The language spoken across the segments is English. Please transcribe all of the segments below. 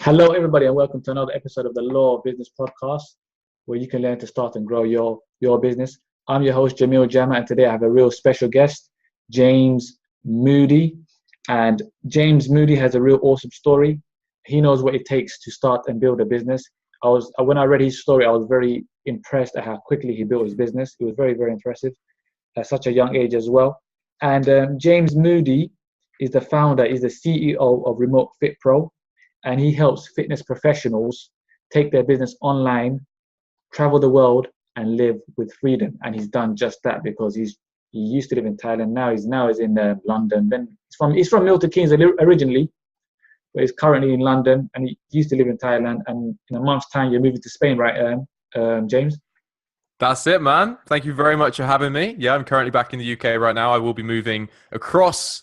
Hello, everybody, and welcome to another episode of the Law of Business podcast, where you can learn to start and grow your business. I'm your host, Jamil Jama, and today I have a real special guest, James Moody. And James Moody has a real awesome story. He knows what it takes to start and build a business. When I read his story, I was very impressed at how quickly he built his business. It was very, very impressive at such a young age as well. And James Moody is the founder, is the CEO of Remote Fit Pro. And he helps fitness professionals take their business online, travel the world, and live with freedom. And he's done just that because he used to live in Thailand. Now he's in London. Then he's from Milton Keynes originally, but he's currently in London. And he used to live in Thailand. And in a month's time, you're moving to Spain, right, James? That's it, man. Thank you very much for having me. Yeah, I'm currently back in the UK right now. I will be moving across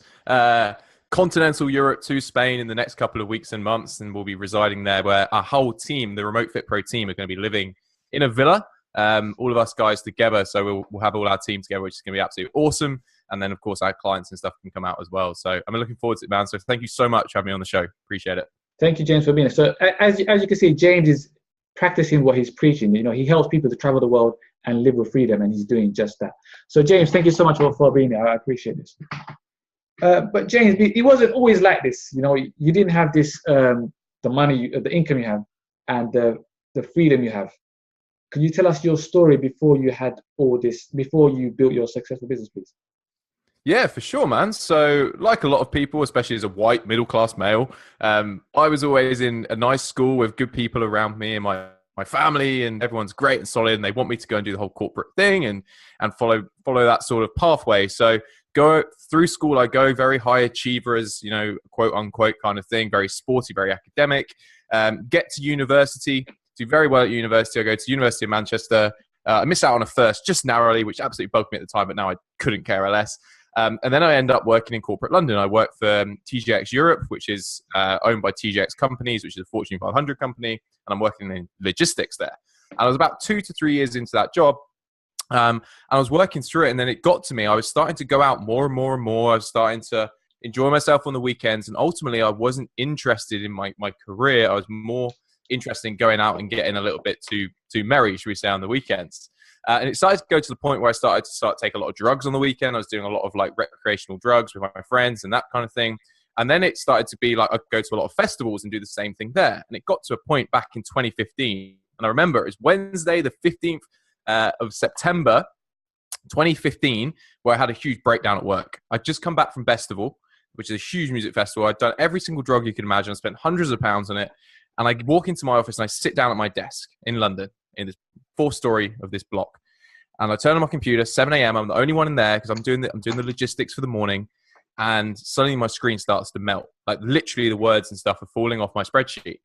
continental Europe to Spain in the next couple of weeks and months, and we'll be residing there where our whole team, the Remote Fit Pro team, are going to be living in a villa, all of us guys together. So we'll have all our team together, which is going to be absolutely awesome. And then, of course, our clients and stuff can come out as well. So I'm looking forward to it, man. So thank you so much for having me on the show. Appreciate it. Thank you, James, for being here. So as you can see, James is practicing what he's preaching. You know, he helps people to travel the world and live with freedom, and he's doing just that. So James, thank you so much for being here. I appreciate this. But James, it wasn't always like this. You know, you didn't have this, the money, the income you have, and the freedom you have. Can you tell us your story before you had all this, before you built your successful business, please? Yeah, for sure, man. So like a lot of people, especially as a white middle-class male, I was always in a nice school with good people around me and my family, and everyone's great and solid, and they want me to go and do the whole corporate thing and follow that sort of pathway. So go through school, I go very high achievers, you know, quote unquote kind of thing, very sporty, very academic. Get to university, do very well at university. I go to University of Manchester. I miss out on a first just narrowly, which absolutely bugged me at the time, but now I couldn't care less. And then I end up working in corporate London. I work for TJX Europe, which is owned by TJX Companies, which is a Fortune 500 company, and I'm working in logistics there. And I was about 2 to 3 years into that job. And I was working through it, and then it got to me. I was starting to go out more and more and more. I was starting to enjoy myself on the weekends, and ultimately I wasn't interested in my career. I was more interested in going out and getting a little bit too merry, should we say, on the weekends. And it started to go to the point where I started to take a lot of drugs on the weekend. I was doing a lot of like recreational drugs with my friends and that kind of thing. And then it started to be like I'd go to a lot of festivals and do the same thing there. And it got to a point back in 2015. And I remember it was Wednesday, the 15th of September 2015, where I had a huge breakdown at work. I'd just come back from Festival, which is a huge music festival. I'd done every single drug you can imagine. I spent hundreds of pounds on it. And I walk into my office and I sit down at my desk in London in this 4th story of this block. And I turn on my computer, 7 a.m. I'm the only one in there because I'm doing the logistics for the morning. And suddenly my screen starts to melt. Like literally the words and stuff are falling off my spreadsheet.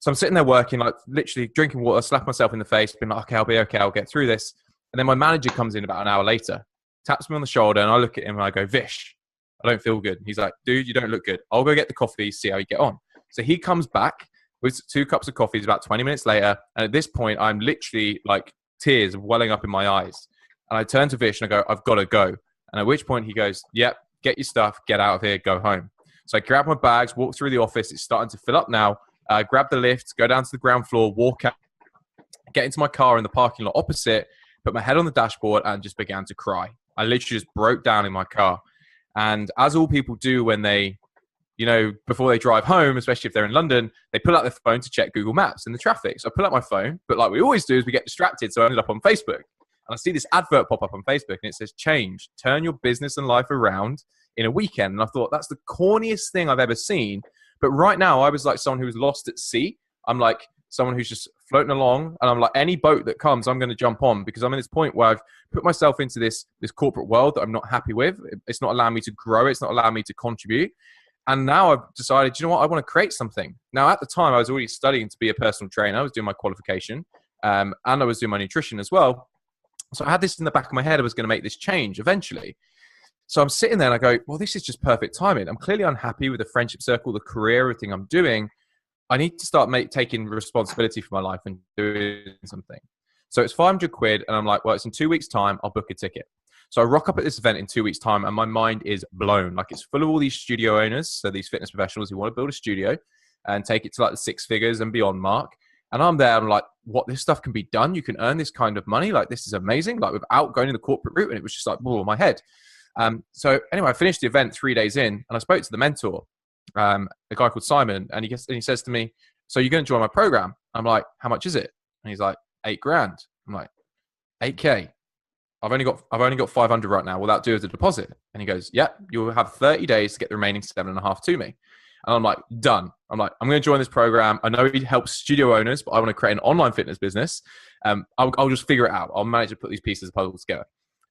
So I'm sitting there working, like literally drinking water, slap myself in the face, being like, okay, I'll be okay, I'll get through this. And then my manager comes in about an hour later, taps me on the shoulder, and I look at him and I go, Vish, I don't feel good. He's like, dude, you don't look good. I'll go get the coffee, see how you get on. So he comes back with 2 cups of coffee. It's about 20 minutes later. And at this point, I'm literally like tears welling up in my eyes. And I turn to Vish and I go, I've got to go. And at which point he goes, yep, get your stuff, get out of here, go home. So I grab my bags, walk through the office. It's starting to fill up now. Grab the lift, go down to the ground floor, walk out, get into my car in the parking lot opposite, put my head on the dashboard and just began to cry. I literally just broke down in my car. And as all people do when they, you know, before they drive home, especially if they're in London, they pull out their phone to check Google Maps and the traffic. So I pull out my phone, but like we always do is we get distracted. So I ended up on Facebook. And I see this advert pop up on Facebook and it says, change, turn your business and life around in a weekend. And I thought, that's the corniest thing I've ever seen. But right now, I was like someone who was lost at sea. I'm like someone who's just floating along. And I'm like, any boat that comes, I'm going to jump on because I'm in this point where I've put myself into this corporate world that I'm not happy with. It's not allowing me to grow. It's not allowing me to contribute. And now I've decided, you know what, I want to create something. Now, at the time, I was already studying to be a personal trainer. I was doing my qualification and I was doing my nutrition as well. So I had this in the back of my head. I was going to make this change eventually. So I'm sitting there and I go, well, this is just perfect timing. I'm clearly unhappy with the friendship circle, the career, everything I'm doing. I need to start taking responsibility for my life and doing something. So it's 500 quid. And I'm like, well, it's in 2 weeks' time. I'll book a ticket. So I rock up at this event in 2 weeks' time and my mind is blown. Like it's full of all these studio owners. So these fitness professionals who want to build a studio. and take it to like the 6 figures and beyond mark. And I'm there, I'm like, what, this stuff can be done? You can earn this kind of money? Like, this is amazing, like without going in the corporate route. And it was just like, whoa, my head. So anyway, I finished the event 3 days in, and I spoke to the mentor, a guy called Simon, and he says to me, so you're going to join my program? I'm like, how much is it? And he's like, $8,000. I'm like, 8K. I've only got 500 right now. Will that do as a deposit? And he goes, yeah, you'll have 30 days to get the remaining 7.5 to me. And I'm like, done. I'm like, I'm going to join this program. I know he helps studio owners, but I want to create an online fitness business. I'll just figure it out. I'll manage to put these pieces of the puzzle together.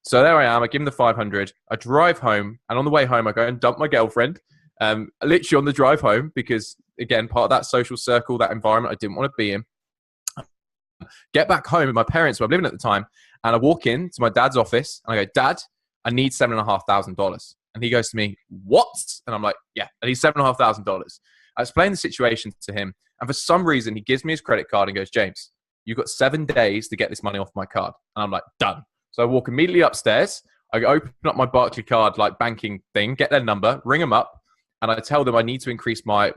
So there I am. I give him the 500. I drive home, and on the way home, I go and dump my girlfriend, literally on the drive home, because again, part of that social circle, that environment I didn't want to be in. Get back home with my parents, where I'm living at the time, and I walk in to my dad's office, and I go, Dad, I need $7,500. And he goes to me, what? And I'm like, yeah, I need $7,500. I explain the situation to him, and for some reason, he gives me his credit card and goes, James, you've got 7 days to get this money off my card. And I'm like, done. So I walk immediately upstairs. I open up my Barclays card, like banking thing, get their number, ring them up, and I tell them I need to increase my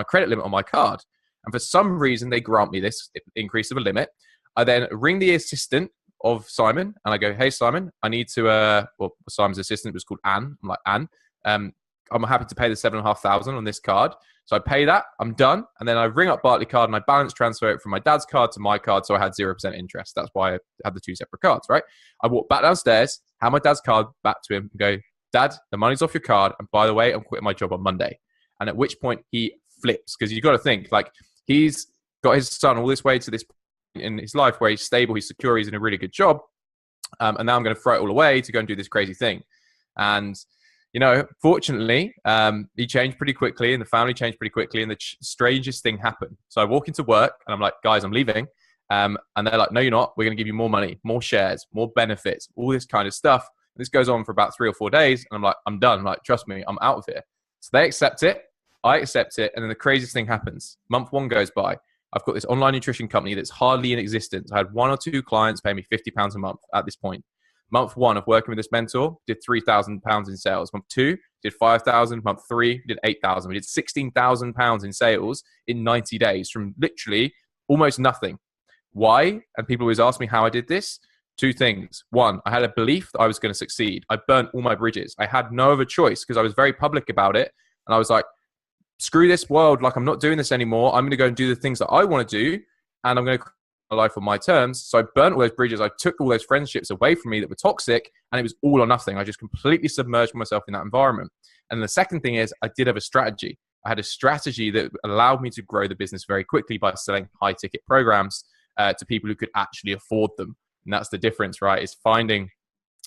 credit limit on my card. And for some reason, they grant me this increase of a limit. I then ring the assistant of Simon, and I go, hey, Simon, I need to, Simon's assistant was called Anne. I'm like, Anne, I'm happy to pay the 7,500 on this card. So I pay that, I'm done. And then I ring up Barclays card, and I balance transfer it from my dad's card to my card. So I had 0% interest. That's why I had the 2 separate cards, right? I walk back downstairs, hand my dad's card back to him, and go, Dad, the money's off your card. And by the way, I'm quitting my job on Monday. And at which point he flips, because you've got to think, like, he's got his son all this way to this point in his life where he's stable, he's secure, he's in a really good job. And now I'm going to throw it all away to go and do this crazy thing. And, you know, fortunately, he changed pretty quickly, and the family changed pretty quickly, and the strangest thing happened. So I walk into work, and I'm like, guys, I'm leaving. And they're like, no, you're not. We're going to give you more money, more shares, more benefits, all this kind of stuff. And this goes on for about 3 or 4 days. And I'm like, I'm done. I'm like, trust me, I'm out of here. So they accept it. I accept it. And then the craziest thing happens. Month 1 goes by. I've got this online nutrition company that's hardly in existence. I had 1 or 2 clients pay me £50 a month at this point. Month 1 of working with this mentor, did £3,000 in sales. Month 2, did 5,000. Month 3, did 8,000. We did £16,000 in sales in 90 days from literally almost nothing. Why? And people always ask me how I did this. 2 things. 1, I had a belief that I was going to succeed. I burnt all my bridges. I had no other choice because I was very public about it. And I was like, screw this world. Like, I'm not doing this anymore. I'm going to go and do the things that I want to do. And I'm going to create my life on my terms. So I burnt all those bridges. I took all those friendships away from me that were toxic, and it was all or nothing. I just completely submerged myself in that environment. And the second thing is I did have a strategy. I had a strategy that allowed me to grow the business very quickly by selling high ticket programs to people who could actually afford them. And that's the difference, right? Is finding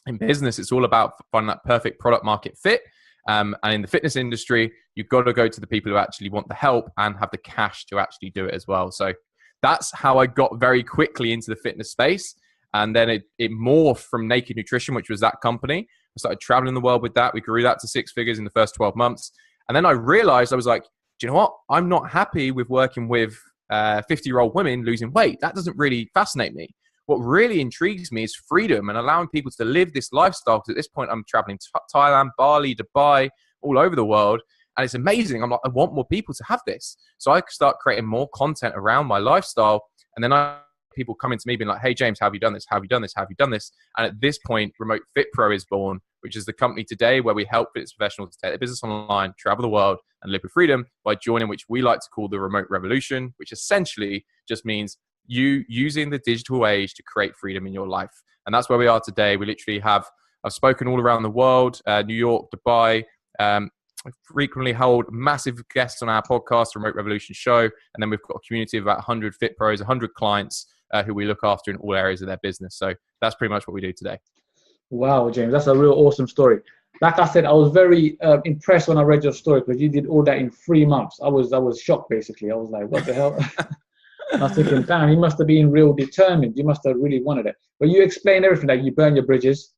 in business, it's all about finding that perfect product market fit. And in the fitness industry, you've got to go to the people who actually want the help and have the cash to actually do it as well. So that's how I got very quickly into the fitness space. And then it morphed from Naked Nutrition, which was that company. I started traveling the world with that. We grew that to 6 figures in the first 12 months. And then I realized, I was like, do you know what? I'm not happy with working with 50-year-old women losing weight. That doesn't really fascinate me. What really intrigues me is freedom and allowing people to live this lifestyle. Because at this point, I'm traveling to Thailand, Bali, Dubai, all over the world. And it's amazing. I'm like, I want more people to have this. So I start creating more content around my lifestyle. And then people coming to me being like, hey, James, how have you done this? How have you done this? How have you done this? And at this point, Remote Fit Pro is born, which is the company today where we help fitness professionals to take their business online, travel the world, and live with freedom by joining, which we like to call the remote revolution, which essentially just means you using the digital age to create freedom in your life. And that's where we are today. We literally I've spoken all around the world, New York, Dubai. I frequently hold massive guests on our podcast, Remote Revolution Show. And then we've got a community of about 100 fit pros, 100 clients who we look after in all areas of their business. So that's pretty much what we do today. Wow, James, that's a real awesome story. Like I said, I was very impressed when I read your story because you did all that in 3 months. I was shocked, basically. I was like, what the hell? I was thinking, damn, you must have been real determined. You must have really wanted it. But you explained everything. Like you burn your bridges,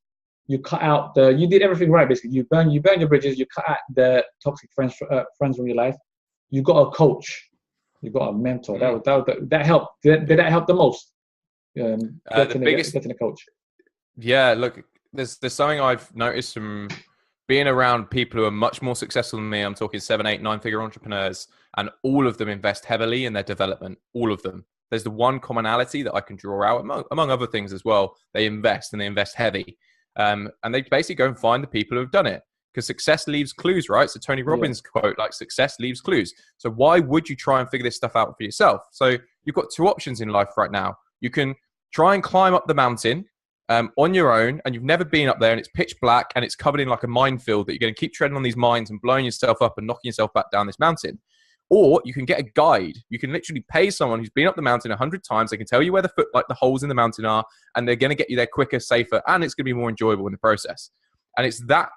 you cut out you did everything right, basically. You burn your bridges, you cut out the toxic friends from your life. You got a coach, you got a mentor. That helped. Did that help the most? Getting a coach. Yeah, look, there's something I've noticed from being around people who are much more successful than me, I'm talking 7, 8, 9-figure entrepreneurs, and all of them invest heavily in their development. All of them. There's the one commonality that I can draw out, among other things as well. They invest, and they invest heavy. And they basically go and find the people who have done it. Because success leaves clues, right? So Tony Robbins quote, like, success leaves clues. So why would you try and figure this stuff out for yourself? So you've got two options in life right now. You can try and climb up the mountain on your own, and you've never been up there, and it's pitch black, and it's covered in like a minefield that you're going to keep treading on these mines and blowing yourself up and knocking yourself back down this mountain. Or you can get a guide. You can literally pay someone who's been up the mountain 100 times. They can tell you where the holes in the mountain are, and they're going to get you there quicker, safer, and it's going to be more enjoyable in the process. And it's that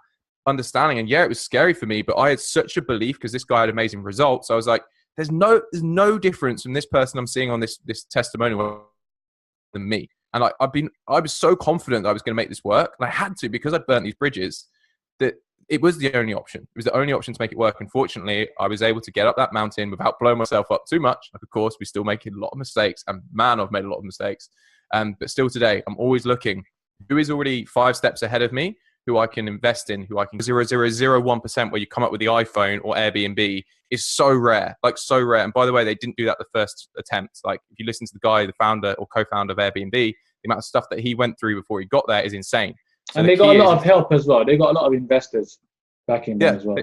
understanding. And yeah, it was scary for me, but I had such a belief because this guy had amazing results. So I was like, there's no difference from this person I'm seeing on this testimonial than me. And I was so confident that I was going to make this work, and I had to, because I'd burnt these bridges, that it was the only option. It was the only option to make it work. Unfortunately, I was able to get up that mountain without blowing myself up too much. Like, of course, we still making a lot of mistakes, and man, I've made a lot of mistakes. But still today, I'm always looking who is already 5 steps ahead of me, who I can invest in, who I can 0.001% where you come up with the iPhone or Airbnb is so rare, like so rare. And by the way, they didn't do that the first attempt. Like, if you listen to the guy, the founder or co-founder of Airbnb, the amount of stuff that he went through before he got there is insane. So and they got a lot of help as well. They got a lot of investors backing them as well.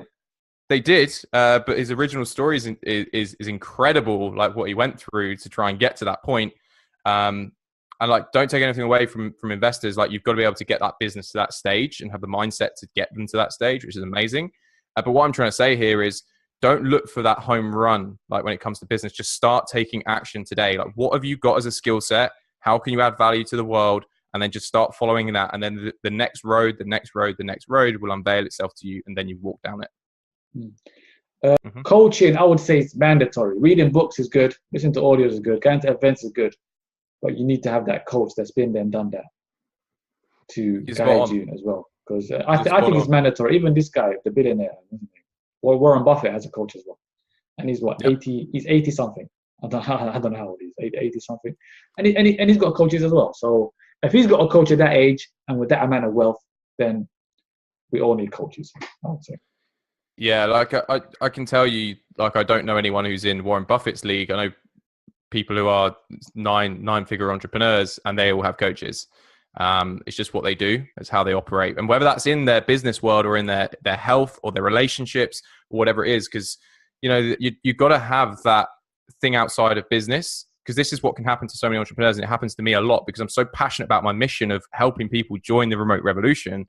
They did, but his original story is incredible, like what he went through to try and get to that point. And like, don't take anything away from investors. Like, you've got to be able to get that business to that stage and have the mindset to get them to that stage, which is amazing. But what I'm trying to say here is, don't look for that home run. Like, when it comes to business, just start taking action today. Like, what have you got as a skill set? How can you add value to the world? And then just start following that. And then the next road, the next road, the next road will unveil itself to you. And then you walk down it. Coaching, I would say, it's mandatory. Reading books is good. Listening to audios is good. Going to events is good. But you need to have that coach that's been there and done that to guide you as well. Because I think it's mandatory. Even this guy, the billionaire, Warren Buffett, has a coach as well. And he's 80? He's 80 something. I don't know how old he is. 80 something. And he's got coaches as well. So if he's got a coach at that age and with that amount of wealth, then we all need coaches, I would say. Yeah, like I can tell you, like, I don't know anyone who's in Warren Buffett's league. I know people who are nine-figure entrepreneurs, and they all have coaches. It's just what they do. It's how they operate. And whether that's in their business world or in their health or their relationships or whatever it is, because, you know, you've got to have that thing outside of business, because this is what can happen to so many entrepreneurs. And it happens to me a lot because I'm so passionate about my mission of helping people join the remote revolution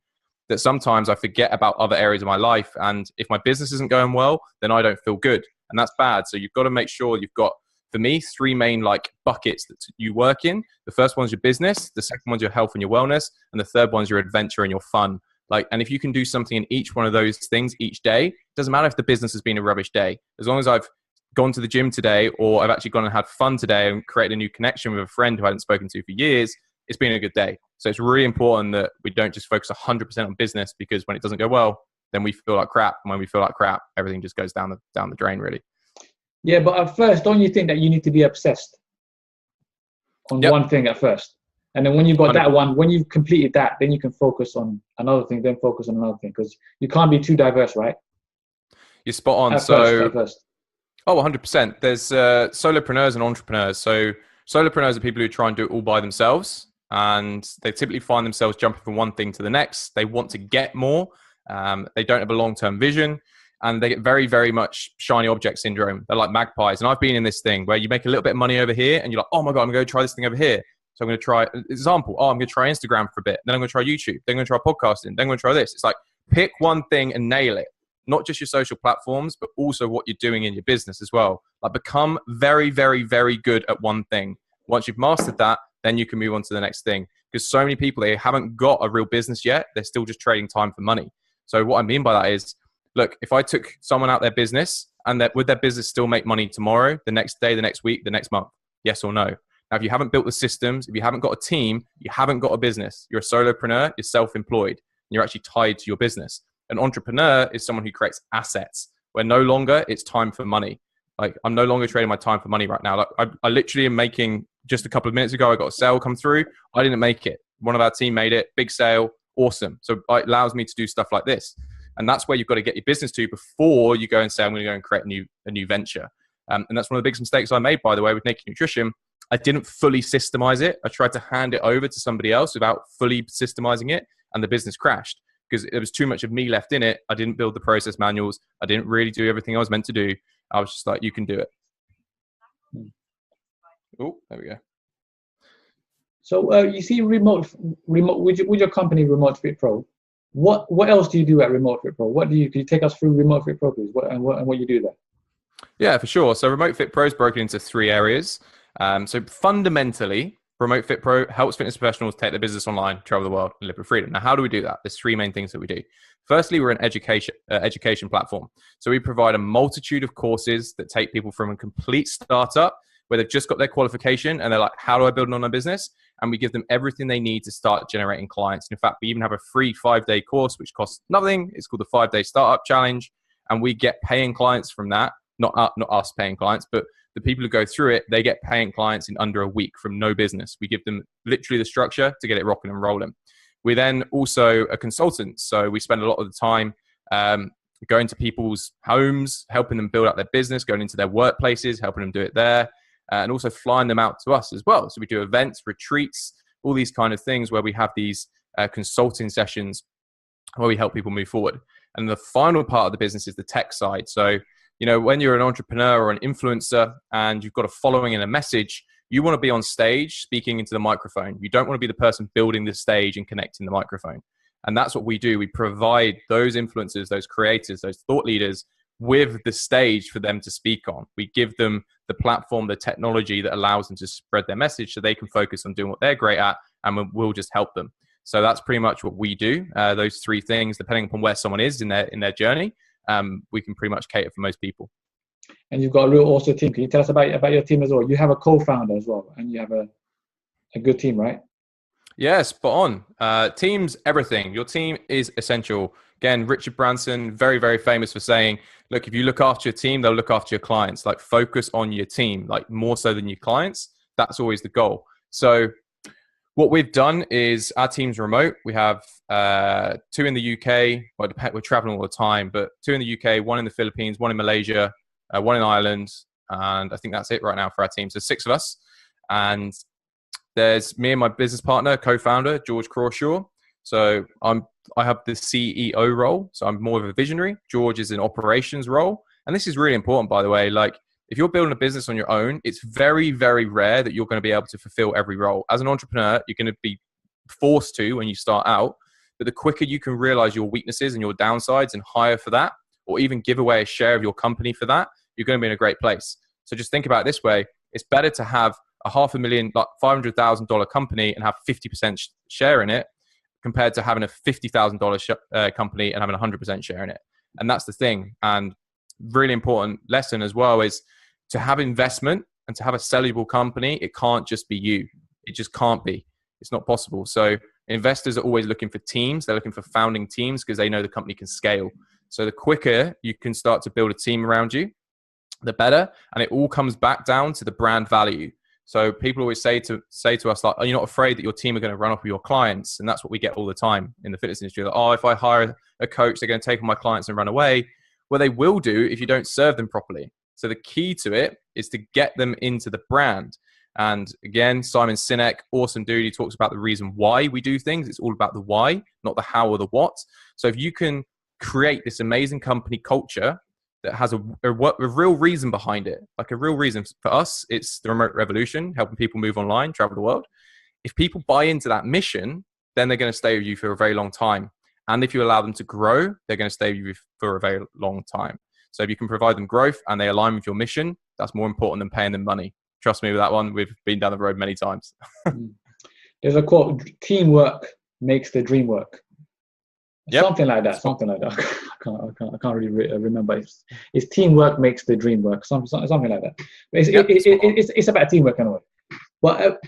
that sometimes I forget about other areas of my life. And if my business isn't going well, then I don't feel good. And that's bad. So you've got to make sure you've got, for me, 3 main like buckets that you work in. The first one's your business. The second one's your health and your wellness. And the third one's your adventure and your fun. Like, and if you can do something in each one of those things each day, it doesn't matter if the business has been a rubbish day. As long as I've gone to the gym today, or I've actually gone and had fun today and created a new connection with a friend who I hadn't spoken to for years, it's been a good day. So it's really important that we don't just focus 100% on business, because when it doesn't go well, then we feel like crap. And when we feel like crap, everything just goes down the drain, really. Yeah, but at first, don't you think that you need to be obsessed on one thing at first? And then when you've got 100%. That one, when you've completed that, then you can focus on another thing, then focus on another thing, because you can't be too diverse, right? You're spot on. At first. Oh, 100%. There's solopreneurs and entrepreneurs. So solopreneurs are people who try and do it all by themselves, and they typically find themselves jumping from one thing to the next. They want to get more. They don't have a long-term vision. And they get very, very much shiny object syndrome. They're like magpies. And I've been in this thing where you make a little bit of money over here and you're like, oh my God, I'm going to try this thing over here. So I'm going to try, example, I'm going to try Instagram for a bit. Then I'm going to try YouTube. Then I'm going to try podcasting. Then I'm going to try this. It's like, pick one thing and nail it. Not just your social platforms, but also what you're doing in your business as well. Like, become very, very, very good at one thing. Once you've mastered that, then you can move on to the next thing. Because so many people, they haven't got a real business yet. They're still just trading time for money. So what I mean by that is, look, if I took someone out their business, and would their business still make money tomorrow, the next day, the next week, the next month? Yes or no? Now, if you haven't built the systems, if you haven't got a team, you haven't got a business. You're a solopreneur, you're self-employed, and you're actually tied to your business. An entrepreneur is someone who creates assets, where no longer it's time for money. Like, I'm no longer trading my time for money right now. Like, I literally am making, just a couple of minutes ago, I got a sale come through. I didn't make it. One of our team made it, big sale, awesome. So it allows me to do stuff like this. And that's where you've got to get your business to before you go and say, I'm going to go and create a new venture. And that's one of the biggest mistakes I made, by the way, with Naked Nutrition. I didn't fully systemize it. I tried to hand it over to somebody else without fully systemizing it, and the business crashed because there was too much of me left in it. I didn't build the process manuals. I didn't really do everything I was meant to do. I was just like, you can do it. Oh, there we go. So you see remote with your company, Remote Fit Pro. What else do you do at Remote Fit Pro? Can you take us through Remote Fit Pro, please? What you do there? Yeah, for sure. So Remote Fit Pro is broken into 3 areas. So fundamentally, Remote Fit Pro helps fitness professionals take their business online, travel the world, and live with freedom. Now, how do we do that? There's 3 main things that we do. Firstly, we're an education platform. So we provide a multitude of courses that take people from a complete startup where they've just got their qualification and they're like, how do I build an online business? And we give them everything they need to start generating clients. And in fact, we even have a free 5-day course, which costs nothing. It's called the 5-Day Startup Challenge. And we get paying clients from that. Not us paying clients, but the people who go through it, they get paying clients in under a week from no business. We give them literally the structure to get it rocking and rolling. We then also a consultant. So we spend a lot of the time going to people's homes, helping them build out their business, going into their workplaces, helping them do it there, and also flying them out to us as well. So we do events, retreats, all these kind of things where we have these consulting sessions where we help people move forward. And the final part of the business is the tech side. So when you're an entrepreneur or an influencer and you've got a following and a message, you want to be on stage speaking into the microphone. You don't want to be the person building the stage and connecting the microphone. And that's what we do. We provide those influencers, those creators, those thought leaders with the stage for them to speak on. We give them the platform, the technology that allows them to spread their message so they can focus on doing what they're great at, and we'll just help them. So that's pretty much what we do. Those 3 things, depending upon where someone is in their journey, we can pretty much cater for most people. And you've got a real awesome team. Can you tell us about your team as well? You have a co-founder as well, and you have a good team, right? Yeah, spot on. Team's everything. Your team is essential. Again, Richard Branson, very, very famous for saying, look, if you look after your team, they'll look after your clients. Like, focus on your team, like more so than your clients. That's always the goal. So what we've done is our team's remote. We have 2 in the UK. Well, we're traveling all the time, but 2 in the UK, 1 in the Philippines, 1 in Malaysia, 1 in Ireland. And I think that's it right now for our team. So 6 of us. And there's me and my business partner, co-founder, George Crawshaw. So I have the CEO role. So I'm more of a visionary. George is an operations role. And this is really important, by the way. Like, if you're building a business on your own, it's very, very rare that you're going to be able to fulfill every role. As an entrepreneur, you're going to be forced to when you start out. But the quicker you can realize your weaknesses and your downsides and hire for that, or even give away a share of your company for that, you're going to be in a great place. So just think about it this way. It's better to have a $500,000, like $500,000 company and have 50% share in it compared to having a $50,000 company and having 100% share in it. And that's the thing. And really important lesson as well is to have investment and to have a sellable company. It can't just be you. It just can't be. It's not possible. So investors are always looking for teams. They're looking for founding teams because they know the company can scale. So the quicker you can start to build a team around you, the better. And it all comes back down to the brand value. So people always say to us, like, are you not afraid that your team are going to run off with your clients? And that's what we get all the time in the fitness industry. Like, oh, if I hire a coach, they're going to take all my clients and run away. Well, they will do if you don't serve them properly. So the key to it is to get them into the brand. And again, Simon Sinek, awesome dude, he talks about the reason why we do things. It's all about the why, not the how or the what. So if you can create this amazing company culture that has a real reason behind it, like a real reason for us, it's the remote revolution, helping people move online, travel the world. If people buy into that mission, then they're going to stay with you for a very long time. And if you allow them to grow, they're going to stay with you for a very long time. So if you can provide them growth and they align with your mission, that's more important than paying them money. Trust me with that one. We've been down the road many times. There's a quote, teamwork makes the dream work. Yep. Something like that. I can't really remember. It's teamwork makes the dream work. Something like that. It's about teamwork anyway. But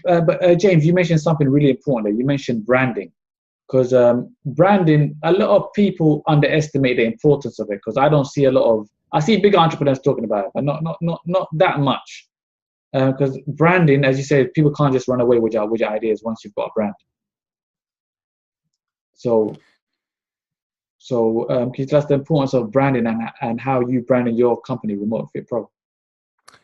James, you mentioned something really important there. You mentioned branding. Because branding, a lot of people underestimate the importance of it. Because I see big entrepreneurs talking about it, but not that much. Because branding, as you said, people can't just run away with your ideas once you've got a brand. So So can you tell us the importance of branding and how you branding your company, Remote Fit Pro?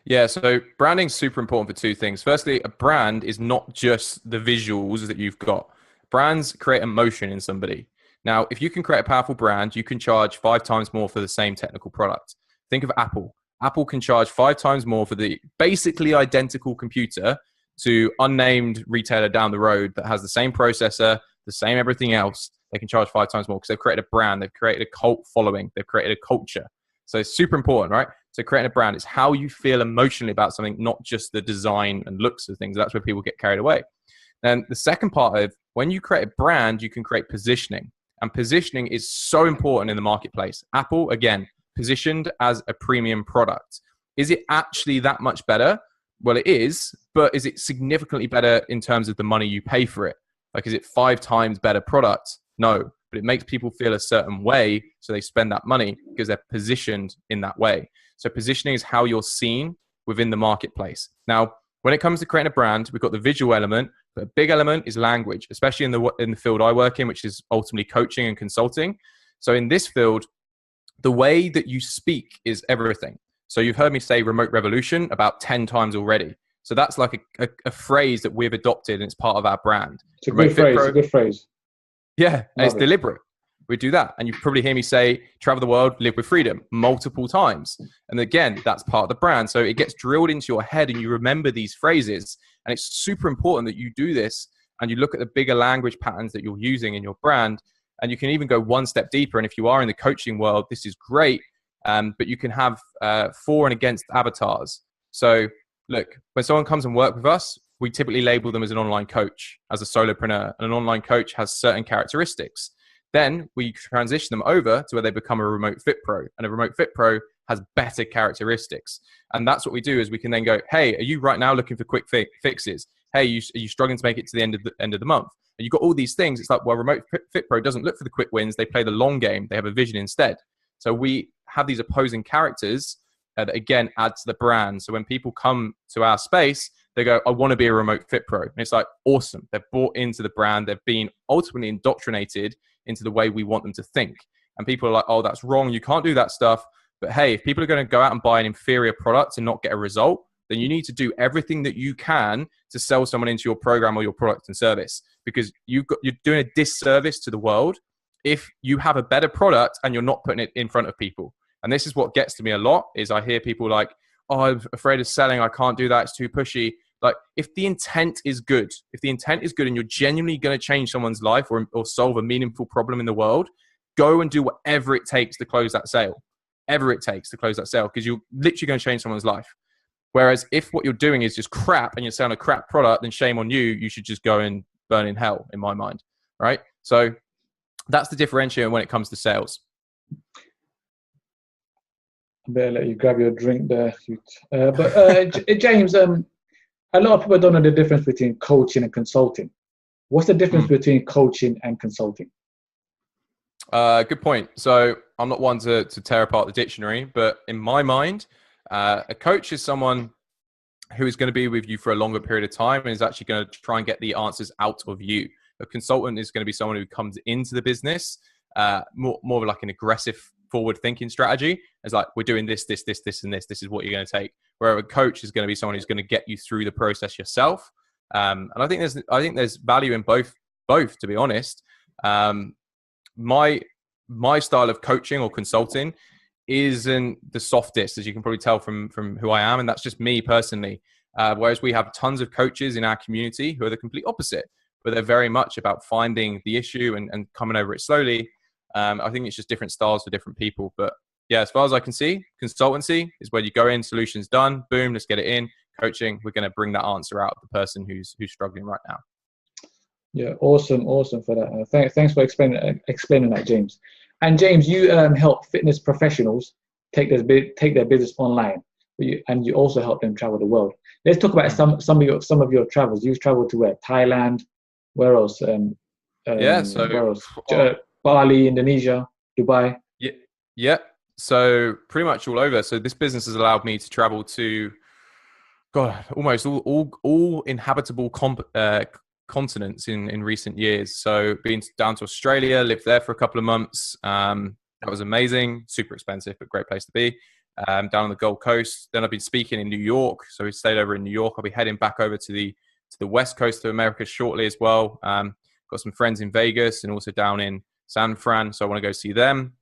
Yeah, so branding's super important for two things. Firstly, a brand is not just the visuals that you've got. Brands create emotion in somebody. Now, if you can create a powerful brand, you can charge 5 times more for the same technical product. Think of Apple. Apple can charge 5 times more for the basically identical computer to unnamed retailer down the road that has the same processor, the same everything else. They can charge 5 times more because they've created a brand, they've created a cult following, they've created a culture. So it's super important, right? So creating a brand is how you feel emotionally about something, not just the design and looks of things. That's where people get carried away. And the second part of when you create a brand, you can create positioning. And positioning is so important in the marketplace. Apple, again, positioned as a premium product. Is it actually that much better? Well, it is, but is it significantly better in terms of the money you pay for it? Like, is it 5 times better product? No, but it makes people feel a certain way, so they spend that money because they're positioned in that way. So positioning is how you're seen within the marketplace. Now, when it comes to creating a brand, we've got the visual element, but a big element is language, especially in the field I work in, which is ultimately coaching and consulting. So in this field, the way that you speak is everything. So you've heard me say remote revolution about 10 times already. So that's like a phrase that we've adopted and it's part of our brand. It's a good phrase. It's a good phrase. Yeah, and it's deliberate. We do that. And you probably hear me say, travel the world, live with freedom multiple times. And again, that's part of the brand. So it gets drilled into your head and you remember these phrases. And it's super important that you do this and you look at the bigger language patterns that you're using in your brand. And you can even go one step deeper. And if you are in the coaching world, this is great. But you can have for and against avatars. So look, when someone comes and work with us, we typically label them as an online coach, as a solopreneur. And an online coach has certain characteristics. Then we transition them over to where they become a remote fit pro. And a remote fit pro has better characteristics. And that's what we do is we can then go, hey, are you right now looking for quick fixes? Hey, are you struggling to make it to the end of the month? And you've got all these things. It's like, well, remote fit pro doesn't look for the quick wins. They play the long game. They have a vision instead. So we have these opposing characters that, again, add to the brand. So when people come to our space, they go, I want to be a remote fit pro. And it's like, awesome. They're bought into the brand. They've been ultimately indoctrinated into the way we want them to think. And people are like, oh, that's wrong. You can't do that stuff. But hey, if people are going to go out and buy an inferior product and not get a result, then you need to do everything that you can to sell someone into your program or your product and service, because you're doing a disservice to the world if you have a better product and you're not putting it in front of people. And this is what gets to me a lot is I hear people like, oh, I'm afraid of selling. I can't do that. It's too pushy. Like if the intent is good and you're genuinely going to change someone's life or solve a meaningful problem in the world, go and do whatever it takes to close that sale, because you're literally going to change someone's life. Whereas if what you're doing is just crap and you're selling a crap product, then shame on you. You should just go and burn in hell, in my mind. Right? So that's the differentiator when it comes to sales. I better let you grab your drink there. James, a lot of people don't know the difference between coaching and consulting. What's the difference between coaching and consulting? Good point. So I'm not one to tear apart the dictionary, but in my mind, a coach is someone who is going to be with you for a longer period of time and is actually going to try and get the answers out of you. A consultant is going to be someone who comes into the business more like an aggressive forward-thinking strategy. It's like, we're doing this, and this. This is what you're going to take. Where a coach is going to be someone who's going to get you through the process yourself. And I think there's value in both. To be honest, my style of coaching or consulting isn't the softest, as you can probably tell from who I am, and that's just me personally. Whereas we have tons of coaches in our community who are the complete opposite, but they're very much about finding the issue and coming over it slowly. I think it's just different styles for different people. But yeah, as far as I can see, consultancy is where you go in, solutions done, boom, let's get it in. Coaching, we're going to bring that answer out of the person who's struggling right now. Yeah, awesome for that. Thanks for explaining that, James. And James, you help fitness professionals take their business online, and you also help them travel the world. Let's talk about some of your travels. You've traveled to where? Thailand. Where else? Where else? Bali, Indonesia, Dubai. Yeah. So pretty much all over. So this business has allowed me to travel to, almost all inhabitable continents in recent years. So been down to Australia, lived there for a couple of months. That was amazing, super expensive, but great place to be. Down on the Gold Coast. Then I've been speaking in New York. So we stayed over in New York. I'll be heading back over to the West Coast of America shortly as well. Got some friends in Vegas and also down in San Fran. So I want to go see them.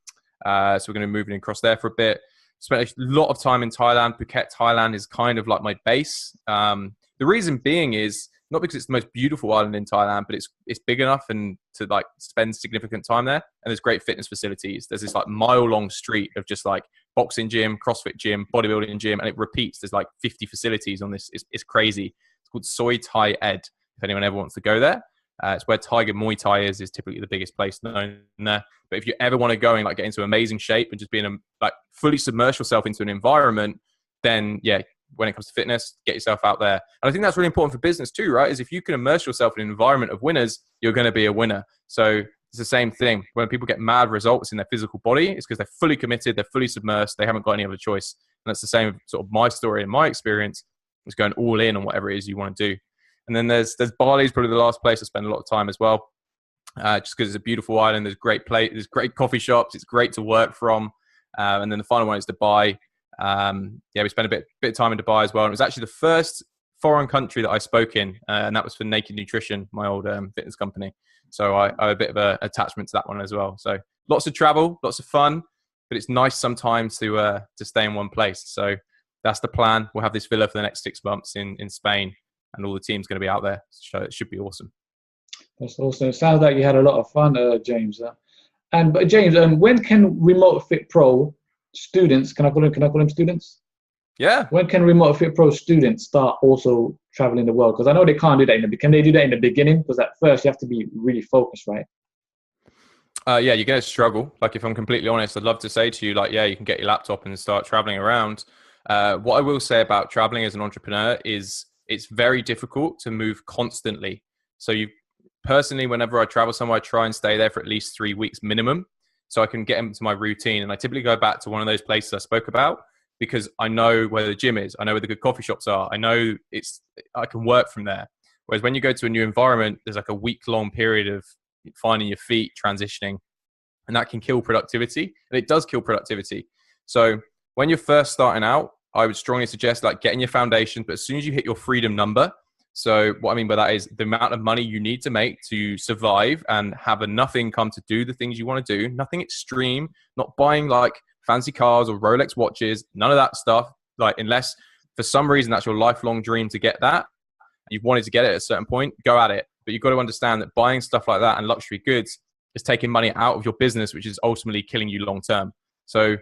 So we're going to be moving across there for a bit. Spent a lot of time in Thailand. Phuket, Thailand is kind of like my base. The reason being is not because it's the most beautiful island in Thailand, but it's big enough and to like spend significant time there. And there's great fitness facilities. There's this like mile-long street of just like boxing gym, CrossFit gym, bodybuilding gym, and it repeats. There's like 50 facilities on this. It's crazy. It's called Soi Thai Ed, if anyone ever wants to go there. It's where Tiger Muay Thai is typically the biggest place known there. But if you ever want to go and like get into amazing shape and just like fully submerge yourself into an environment, then yeah, when it comes to fitness, get yourself out there. And I think that's really important for business too, right? Is if you can immerse yourself in an environment of winners, you're going to be a winner. So it's the same thing. When people get mad results in their physical body, it's because they're fully committed, they're fully submersed, they haven't got any other choice. And that's the same sort of my story and my experience is going all in on whatever it is you want to do. And then there's Bali's probably the last place I spend a lot of time as well. Just because it's a beautiful island, there's great coffee shops, it's great to work from. And then the final one is Dubai. We spent a bit of time in Dubai as well. And it was actually the first foreign country that I spoke in, and that was for Naked Nutrition, my old fitness company. So I have a bit of an attachment to that one as well. So lots of travel, lots of fun, but it's nice sometimes to stay in one place. So that's the plan. We'll have this villa for the next 6 months in Spain, and all the team's going to be out there. So it should be awesome. That's awesome. It sounds like you had a lot of fun, James. But James, when can Remote Fit Pro students, can I call them students? Yeah. When can Remote Fit Pro students start also traveling the world? Because I know they can't do that can they do that in the beginning? Because at first you have to be really focused, right? Yeah, you're going to struggle. Like, if I'm completely honest, I'd love to say to you, like, yeah, you can get your laptop and start traveling around. What I will say about traveling as an entrepreneur is it's very difficult to move constantly. So personally, whenever I travel somewhere, I try and stay there for at least 3 weeks minimum, so I can get into my routine. And I typically go back to one of those places I spoke about because I know where the gym is. I know where the good coffee shops are. I know I can work from there. Whereas when you go to a new environment, there's like a week-long period of finding your feet, transitioning, and that can kill productivity. And it does kill productivity. So when you're first starting out, I would strongly suggest like getting your foundation. But as soon as you hit your freedom number, so what I mean by that is the amount of money you need to make to survive and have enough income to do the things you want to do, nothing extreme, not buying like fancy cars or Rolex watches, none of that stuff. Like, unless for some reason that's your lifelong dream to get that, you've wanted to get it at a certain point, go at it. But you've got to understand that buying stuff like that and luxury goods is taking money out of your business, which is ultimately killing you long term. So,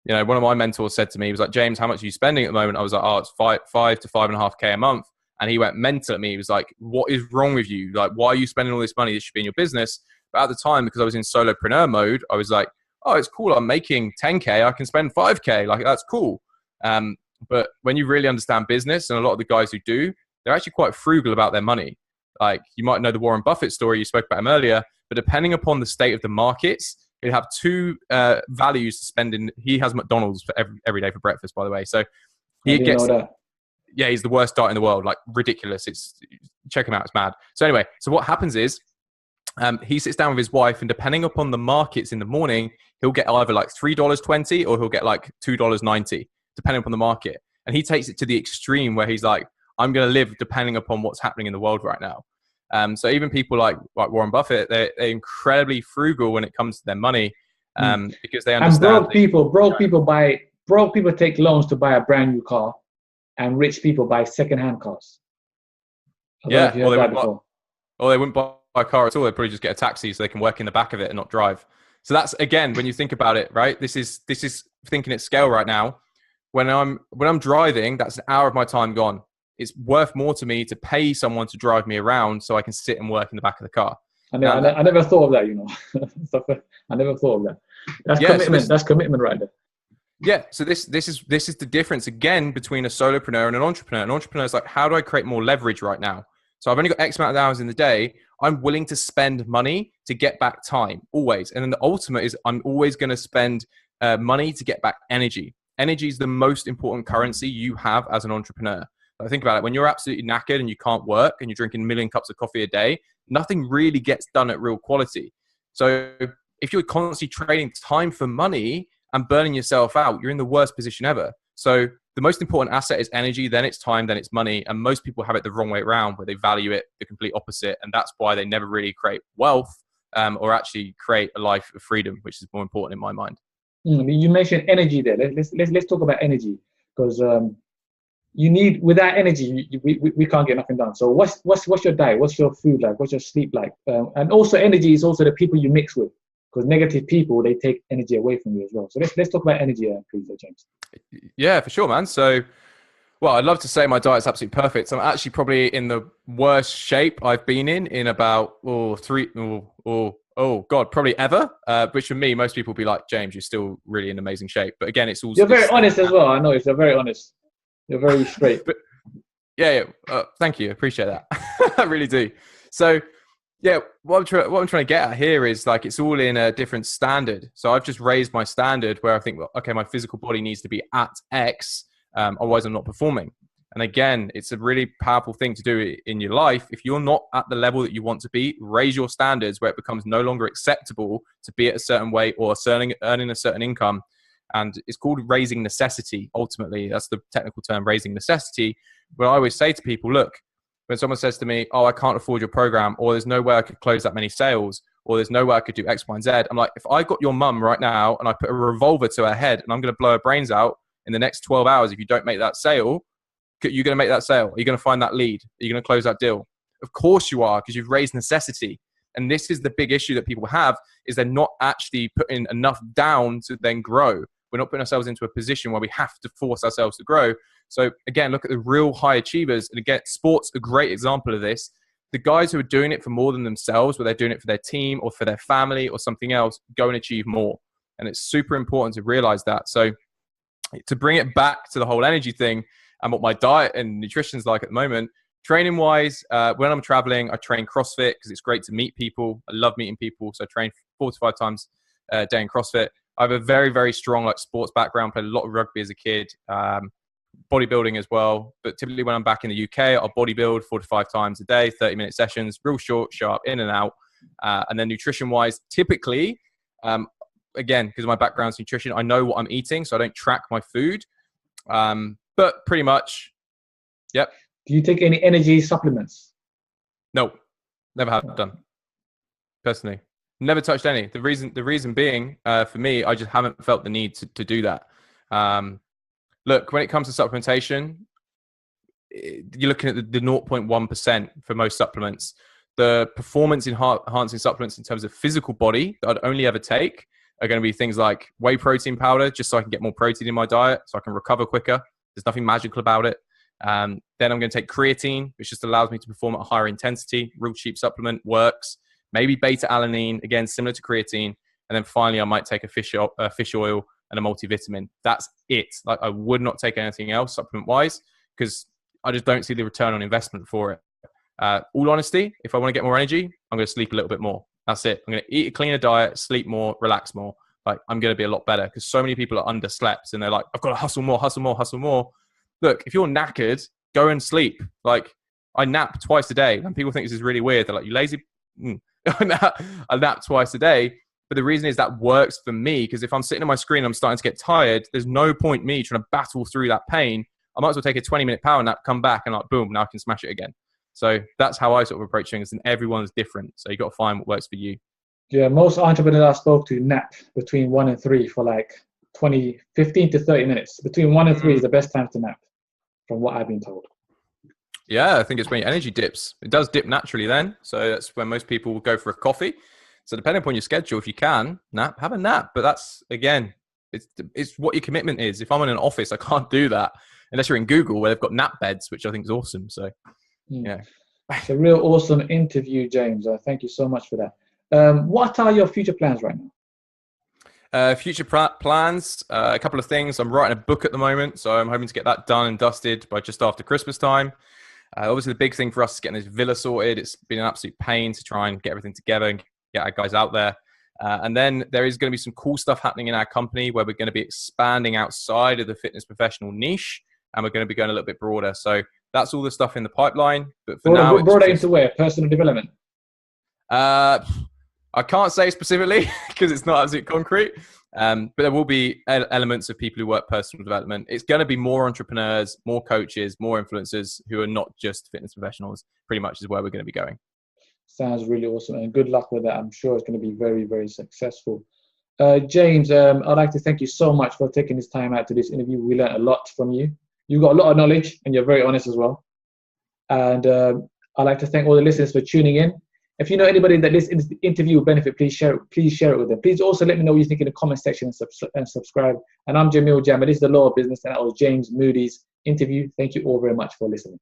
you know, one of my mentors said to me, he was like, James, how much are you spending at the moment? I was like, oh, it's five to 5.5K a month. And he went mental at me. He was like, what is wrong with you? Like, why are you spending all this money? This should be in your business. But at the time, because I was in solopreneur mode, I was like, oh, it's cool. I'm making 10K. I can spend 5K. Like, that's cool. But when you really understand business, and a lot of the guys who do, they're actually quite frugal about their money. Like, you might know the Warren Buffett story. You spoke about him earlier. But depending upon the state of the markets, you have two values to spend in. He has McDonald's for every day for breakfast, by the way. So he gets, yeah, he's the worst diet in the world. Like, ridiculous. Check him out. It's mad. So anyway, so what happens is he sits down with his wife, and depending upon the markets in the morning, he'll get either like $3.20 or he'll get like $2.90, depending upon the market. And he takes it to the extreme where he's like, I'm going to live depending upon what's happening in the world right now. So even people like Warren Buffett, they're incredibly frugal when it comes to their money, because they understand. And broke people take loans to buy a brand new car, and rich people buy second-hand cars. Yeah, or they wouldn't buy a car at all. They'd probably just get a taxi so they can work in the back of it and not drive. So that's, again, when you think about it, right? This is thinking at scale right now. When I'm driving, that's an hour of my time gone. It's worth more to me to pay someone to drive me around so I can sit and work in the back of the car. I never thought of that, you know. I never thought of that. That's commitment. That's commitment right there. Yeah. So this is the difference again between a solopreneur and an entrepreneur. An entrepreneur is like, how do I create more leverage right now? So I've only got X amount of hours in the day. I'm willing to spend money to get back time, always. And then the ultimate is I'm always going to spend money to get back energy. Energy is the most important currency you have as an entrepreneur. I think about it. When you're absolutely knackered and you can't work and you're drinking a million cups of coffee a day, nothing really gets done at real quality. So if you're constantly trading time for money and burning yourself out, you're in the worst position ever. So the most important asset is energy, then it's time, then it's money. And most people have it the wrong way around, where they value it the complete opposite. And that's why they never really create wealth or actually create a life of freedom, which is more important in my mind. You mentioned energy there. Let's talk about energy, because you need, without energy, we can't get nothing done. So what's your diet? What's your food like? What's your sleep like? And also energy is also the people you mix with, because negative people, they take energy away from you as well. So let's talk about energy, please, James. Yeah, for sure, man. So, well, I'd love to say my diet's absolutely perfect. I'm actually probably in the worst shape I've been in about probably ever. Which for me, most people will be like, James, you're still really in amazing shape. But again, it's all... You're very honest as well. I know, you're very honest. You're very straight. But yeah. Thank you. I appreciate that. I really do. So, yeah, what I'm trying to get at here is, like, it's all in a different standard. So I've just raised my standard where I think, well, okay, my physical body needs to be at X, otherwise I'm not performing. And again, it's a really powerful thing to do in your life. If you're not at the level that you want to be, raise your standards where it becomes no longer acceptable to be at a certain weight or earning a certain income. And it's called raising necessity. Ultimately, that's the technical term, raising necessity. Where I always say to people, look, when someone says to me, oh, I can't afford your program, or there's no way I could close that many sales, or there's no way I could do X, Y, and Z. I'm like, if I got your mum right now and I put a revolver to her head and I'm going to blow her brains out in the next 12 hours, if you don't make that sale, you're going to make that sale? Are you going to find that lead? Are you going to close that deal? Of course you are, because you've raised necessity. And this is the big issue that people have, is they're not actually putting enough down to then grow. We're not putting ourselves into a position where we have to force ourselves to grow. So again, look at the real high achievers. And again, sports, a great example of this. The guys who are doing it for more than themselves, where they're doing it for their team or for their family or something else, go and achieve more. And it's super important to realize that. So to bring it back to the whole energy thing and what my diet and nutrition is like at the moment, training wise, when I'm traveling, I train CrossFit because it's great to meet people. I love meeting people. So I train 4 to 5 times a day in CrossFit. I have a very, very strong sports background, played a lot of rugby as a kid, bodybuilding as well. But typically when I'm back in the UK, I'll bodybuild 4 to 5 times a day, 30-minute sessions, real short, sharp, in and out. And then nutrition-wise, typically, again, because of my background's nutrition, I know what I'm eating, so I don't track my food. But pretty much, yep. Do you take any energy supplements? No, never have done. Personally, never touched any. The reason being, for me, I just haven't felt the need to do that. Look, when it comes to supplementation, you're looking at the 0.1% for most supplements. The performance enhancing supplements in terms of physical body that I'd only ever take are going to be things like whey protein powder, just so I can get more protein in my diet, so I can recover quicker. There's nothing magical about it. Then I'm going to take creatine, which just allows me to perform at a higher intensity. Real cheap supplement, works. Maybe beta-alanine, again, similar to creatine. And then finally, I might take a fish oil and a multivitamin. That's it. Like, I would not take anything else supplement-wise, because I just don't see the return on investment for it. All honesty, if I want to get more energy, I'm going to sleep a little bit more. That's it. I'm going to eat a cleaner diet, sleep more, relax more. Like, I'm going to be a lot better, because so many people are underslept and they're like, I've got to hustle more, hustle more, hustle more. Look, if you're knackered, go and sleep. Like, I nap twice a day, and people think this is really weird. They're like, you lazy? I nap twice a day. But the reason is that works for me, because if I'm sitting on my screen and I'm starting to get tired, there's no point me trying to battle through that pain. I might as well take a 20-minute power nap, come back, and like, boom, now I can smash it again. So that's how I sort of approach things, and everyone's different. So you got to find what works for you. Yeah, most entrepreneurs I spoke to nap between 1 and 3 for like 15 to 30 minutes. Between 1 and 3 is the best time to nap, from what I've been told. Yeah, I think it's when your energy dips. It does dip naturally then. So that's when most people will go for a coffee. So depending upon your schedule, if you can nap, have a nap. But that's, again, it's what your commitment is. If I'm in an office, I can't do that unless you're in Google, where they've got nap beds, which I think is awesome. So, yeah. It's a real awesome interview, James. Thank you so much for that. What are your future plans right now? Future plans, a couple of things. I'm writing a book at the moment, so I'm hoping to get that done and dusted by just after Christmas time. Obviously, the big thing for us is getting this villa sorted. It's been an absolute pain to try and get everything together and get our guys out there. And then there is going to be some cool stuff happening in our company where we're going to be expanding outside of the fitness professional niche, and we're going to be going a little bit broader. So that's all the stuff in the pipeline. But for now, it's brought just, into where? Personal development? I can't say specifically because it's not absolutely concrete. But there will be elements of people who work personal development. It's going to be more entrepreneurs, more coaches, more influencers who are not just fitness professionals, pretty much is where we're going to be going. Sounds really awesome, and good luck with that. I'm sure it's going to be very, very successful. James, I'd like to thank you so much for taking this time out to this interview. We learned a lot from you. You've got a lot of knowledge, and you're very honest as well. And I'd like to thank all the listeners for tuning in. If you know anybody that this interview will benefit, please share it with them. Please also let me know what you think in the comment section and subscribe. And I'm Jamil Jama. This is The Law of Business, and that was James Moody's interview. Thank you all very much for listening.